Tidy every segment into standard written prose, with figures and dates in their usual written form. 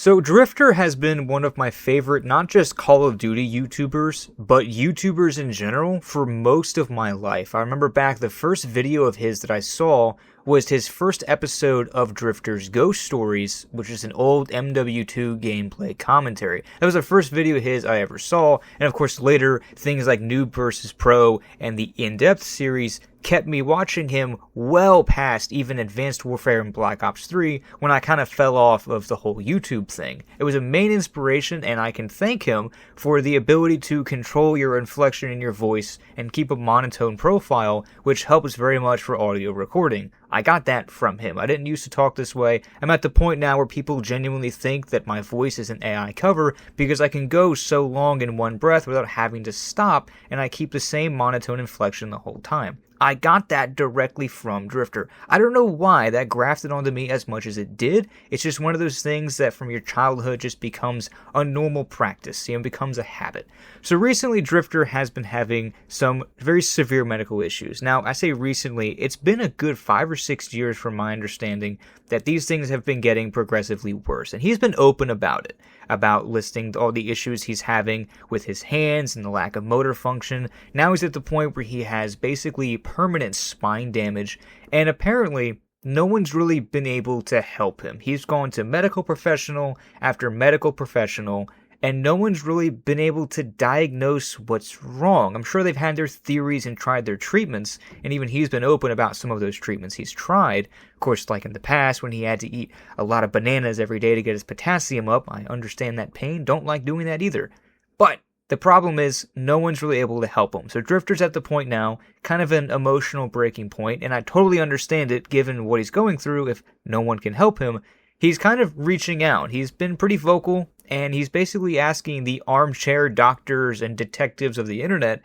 So Drift0r has been one of my favorite, not just Call of Duty YouTubers, but YouTubers in general for most of my life. I remember back the first video of his that I saw was his first episode of Drift0r's Ghost Stories, which is an old MW2 gameplay commentary. That was the first video of his I ever saw, and of course later things like Noob vs. Pro and the In-Depth series kept me watching him well past even Advanced Warfare and Black Ops 3 when I kind of fell off of the whole YouTube thing. It was a main inspiration, and I can thank him for the ability to control your inflection in your voice and keep a monotone profile, which helps very much for audio recording. I got that from him. I didn't used to talk this way. I'm at the point now where people genuinely think that my voice is an AI cover because I can go so long in one breath without having to stop, and I keep the same monotone inflection the whole time. I got that directly from Drift0r. I don't know why that grafted onto me as much as it did. It's just one of those things that from your childhood just becomes a normal practice, becomes a habit. So recently Drift0r has been having some very severe medical issues. Now, I say recently, it's been a good 5 or 6 years from my understanding that these things have been getting progressively worse. And he's been open about it, about listing all the issues he's having with his hands and the lack of motor function. Now he's at the point where he has basically permanent spine damage, and apparently no one's really been able to help him. He's gone to medical professional after medical professional, and no one's really been able to diagnose what's wrong. I'm sure they've had their theories and tried their treatments, and even he's been open about some of those treatments he's tried. Of course, like in the past when he had to eat a lot of bananas every day to get his potassium up, I understand that pain, don't like doing that either. But the problem is, no one's really able to help him. So Drift0r's at the point now, kind of an emotional breaking point, and I totally understand it given what he's going through if no one can help him. He's kind of reaching out. He's been pretty vocal, and he's basically asking the armchair doctors and detectives of the internet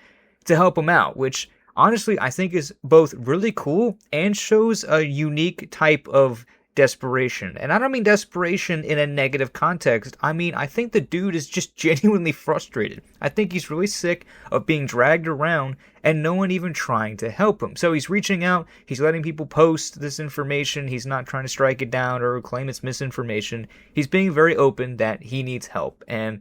to help him out, which honestly I think is both really cool and shows a unique type of desperation. And I don't mean desperation in a negative context. I mean, I think the dude is just genuinely frustrated. I think he's really sick of being dragged around and no one even trying to help him. So he's reaching out, he's letting people post this information, he's not trying to strike it down or claim it's misinformation. He's being very open that he needs help. And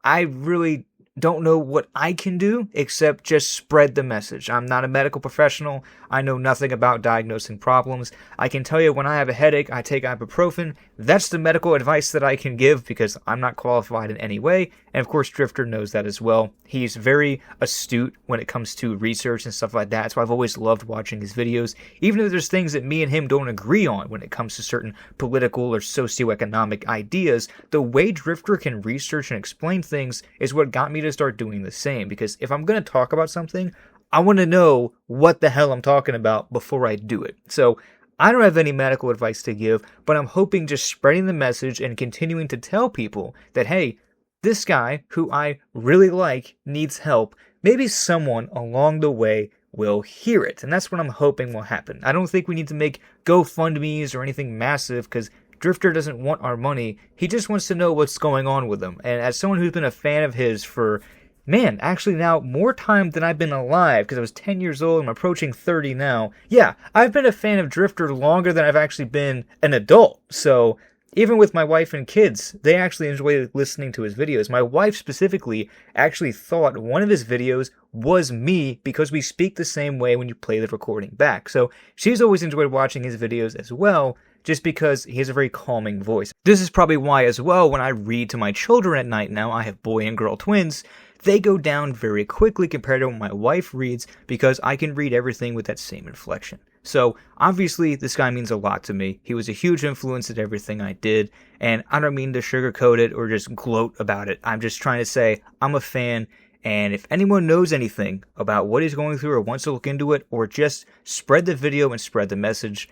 I really don't know what I can do except just spread the message. I'm not a medical professional. I know nothing about diagnosing problems. I can tell you when I have a headache, I take ibuprofen. That's the medical advice that I can give because I'm not qualified in any way. And of course, Drift0r knows that as well. He's very astute when it comes to research and stuff like that. That's why I've always loved watching his videos. Even if there's things that me and him don't agree on when it comes to certain political or socioeconomic ideas, the way Drift0r can research and explain things is what got me to start doing the same. Because if I'm going to talk about something, I want to know what the hell I'm talking about before I do it. So I don't have any medical advice to give, but I'm hoping just spreading the message and continuing to tell people that, hey, this guy, who I really like, needs help. Maybe someone along the way will hear it, and that's what I'm hoping will happen. I don't think we need to make GoFundMes or anything massive, because Drift0r doesn't want our money. He just wants to know what's going on with him. And as someone who's been a fan of his for, actually now more time than I've been alive, because I was 10 years old, I'm approaching 30 now. Yeah, I've been a fan of Drift0r longer than I've actually been an adult. So even with my wife and kids, they actually enjoy listening to his videos. My wife specifically actually thought one of his videos was me because we speak the same way when you play the recording back. So she's always enjoyed watching his videos as well, just because he has a very calming voice. This is probably why as well, when I read to my children at night now, I have boy and girl twins, they go down very quickly compared to when my wife reads, because I can read everything with that same inflection. So obviously this guy means a lot to me. He was a huge influence in everything I did, and I don't mean to sugarcoat it or just gloat about it. I'm just trying to say I'm a fan, and if anyone knows anything about what he's going through or wants to look into it, or just spread the video and spread the message,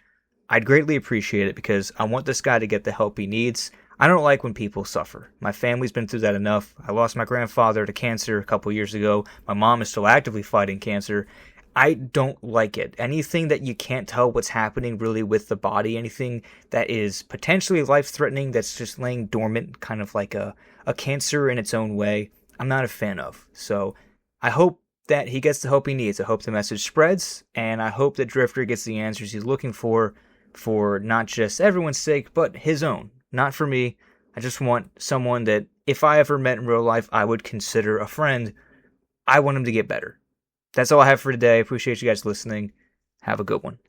I'd greatly appreciate it, because I want this guy to get the help he needs. I don't like when people suffer. My family's been through that enough. I lost my grandfather to cancer a couple years ago. My mom is still actively fighting cancer. I don't like it. Anything that you can't tell what's happening really with the body, anything that is potentially life-threatening, that's just laying dormant, kind of like a cancer in its own way, I'm not a fan of. So I hope that he gets the help he needs. I hope the message spreads, and I hope that Drift0r gets the answers he's looking for not just everyone's sake, but his own. Not for me, I just want someone that if I ever met in real life, I would consider a friend. I want him to get better. That's all I have for today. I appreciate you guys listening. Have a good one.